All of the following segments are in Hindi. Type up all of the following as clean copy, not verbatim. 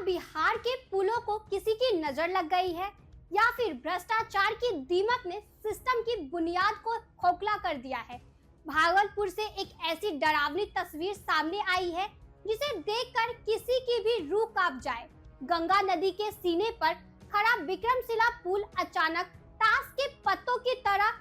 बिहार के पुलों को किसी की नजर लग गई है या फिर भ्रष्टाचार की दीमक ने सिस्टम की बुनियाद को खोखला कर दिया है? भागलपुर से एक ऐसी डरावनी तस्वीर सामने आई है जिसे देखकर किसी की भी रूह कांप जाए। गंगा नदी के सीने पर खड़ा विक्रमशिला पुल अचानक ताश के पत्तों की तरह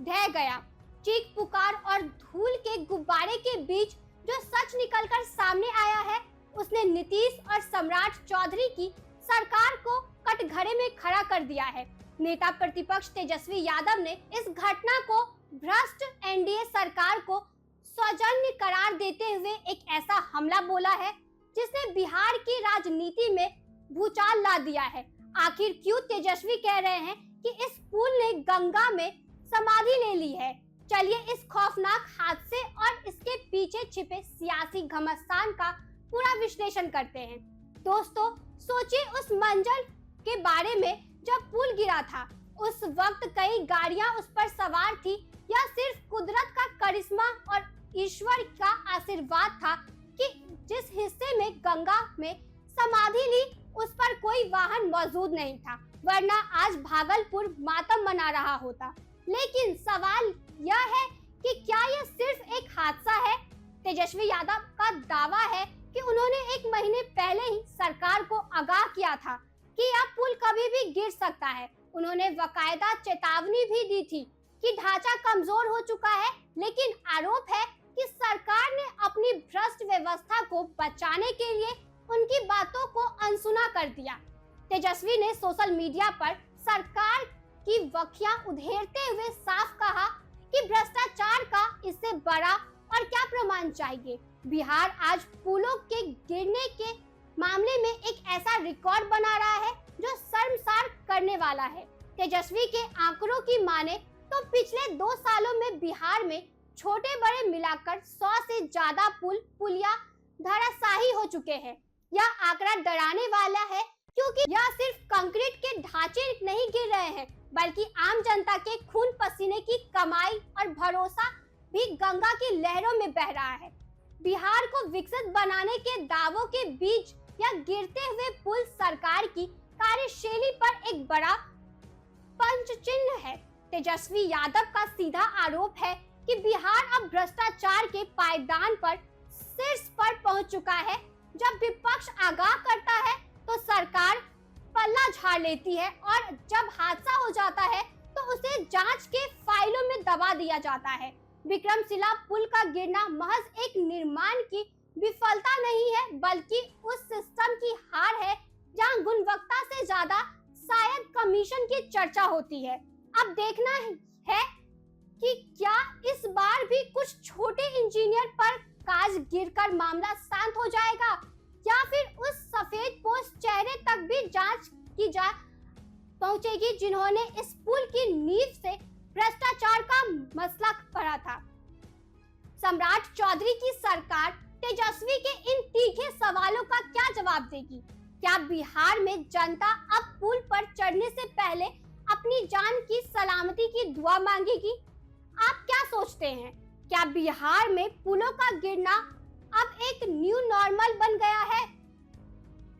ढह गया। चीख पुकार और धूल के गुब्बारे के बीच जो सच निकलकर सामने आया है, उसने नीतीश और सम्राट चौधरी की सरकार को कटघरे में खड़ा कर दिया है। नेता प्रतिपक्ष तेजस्वी यादव ने इस घटना को भ्रष्ट एनडीए सरकार को सौजन्य करार देते हुए एक ऐसा हमला बोला है जिसने बिहार की राजनीति में भूचाल ला दिया है। आखिर क्यों तेजस्वी कह रहे हैं कि इस पुल ने गंगा में समाधि ले ली है? चलिए इस खौफनाक हादसे और इसके पीछे छिपे सियासी घमासान का पूरा विश्लेषण करते हैं। दोस्तों, सोचिए उस मंजर के बारे में जब पुल गिरा था। उस वक्त कई गाड़ियां उस पर सवार थी या सिर्फ कुदरत का करिश्मा और ईश्वर का आशीर्वाद था कि जिस हिस्से में गंगा में समाधि ली उस पर कोई वाहन मौजूद नहीं था, वरना आज भागलपुर मातम मना रहा होता। लेकिन सवाल यह है कि क्या यह सिर्फ एक हादसा है? तेजस्वी यादव का दावा है कि उन्होंने 1 महीने पहले ही सरकार को आगाह किया था कि यह पुल कभी भी गिर सकता है। उन्होंने बाकायदा चेतावनी भी दी थी कि ढांचा कमजोर हो चुका है, लेकिन आरोप है कि सरकार ने अपनी भ्रष्ट व्यवस्था को बचाने के लिए उनकी बातों को अनसुना कर दिया। तेजस्वी ने सोशल मीडिया पर सरकार की वखियां उधेड़ते हुए साफ कहा कि भ्रष्टाचार का इससे बड़ा और क्या प्रमाण चाहिए। बिहार आज पुलों के गिरने के मामले में एक ऐसा रिकॉर्ड बना रहा है जो शर्मसार करने वाला है। तेजस्वी के आंकड़ों की माने तो पिछले 2 सालों में बिहार में छोटे बड़े मिलाकर 100 से ज्यादा पुलिया धराशायी हो चुके हैं। यह आंकड़ा डराने वाला है क्योंकि यह सिर्फ कंक्रीट के ढांचे नहीं गिर रहे हैं, बल्कि आम जनता के खून पसीने की कमाई और भरोसा भी गंगा की लहरों में बह रहा है। बिहार को विकसित बनाने के दावों के बीच यह गिरते हुए पुल सरकार की कार्यशैली पर एक बड़ा पंचचिन्ह है। तेजस्वी यादव का सीधा आरोप है कि बिहार अब भ्रष्टाचार के पायदान पर शीर्ष पर पहुंच चुका है। जब विपक्ष आगाह करता है तो सरकार पल्ला झाड़ लेती है और जब हादसा हो जाता है तो उसे जांच के फाइलों में दबा दिया जाता है। विक्रमशिला पुल का गिरना महज एक निर्माण की विफलता नहीं है, बल्कि उस सिस्टम की हार है जहां गुणवत्ता से ज्यादा शायद कमीशन की चर्चा होती है। अब देखना है कि क्या इस बार भी कुछ छोटे इंजीनियर पर काज गिरकर मामला शांत हो जाएगा या फिर उस सफेद पोश चेहरे तक भी जांच की जा पहुंचेगी जिन्होंने इस पुल की नींव से भ्रष्टाचार का मसला पड़ा था। सम्राट चौधरी की सरकार तेजस्वी के इन तीखे सवालों का क्या जवाब देगी? क्या बिहार में जनता अब पुल पर चढ़ने से पहले अपनी जान की सलामती की दुआ मांगेगी? आप क्या सोचते हैं? क्या बिहार में पुलों का गिरना अब एक न्यू नॉर्मल बन गया है?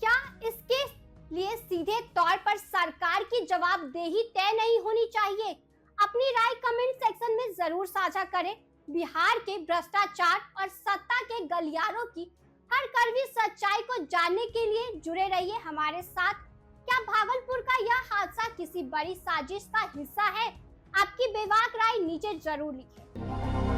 क्या इसके लिए सीधे तौर पर सरकार की जवाबदेही तय नहीं होनी चाहिए? अपनी राय कमेंट सेक्शन में जरूर साझा करें। बिहार के भ्रष्टाचार और सत्ता के गलियारों की हर कड़वी सच्चाई को जानने के लिए जुड़े रहिए हमारे साथ। क्या भागलपुर का यह हादसा किसी बड़ी साजिश का हिस्सा है? आपकी बेबाक राय नीचे जरूर लिखें।